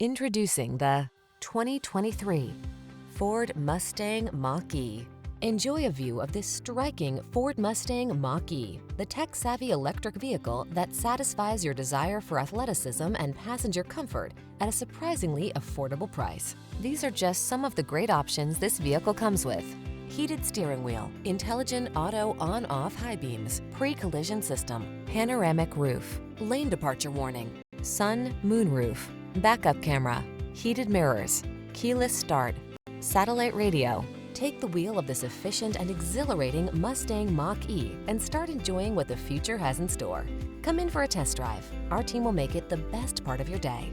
Introducing the 2023 Ford Mustang Mach-E. Enjoy a view of this striking Ford Mustang Mach-E, the tech-savvy electric vehicle that satisfies your desire for athleticism and passenger comfort at a surprisingly affordable price. These are just some of the great options this vehicle comes with: heated steering wheel, intelligent auto on-off high beams, pre-collision system, panoramic roof, lane departure warning, sun moon roof, backup camera, heated mirrors, keyless start, satellite radio. Take the wheel of this efficient and exhilarating Mustang Mach-E and start enjoying what the future has in store. Come in for a test drive. Our team will make it the best part of your day.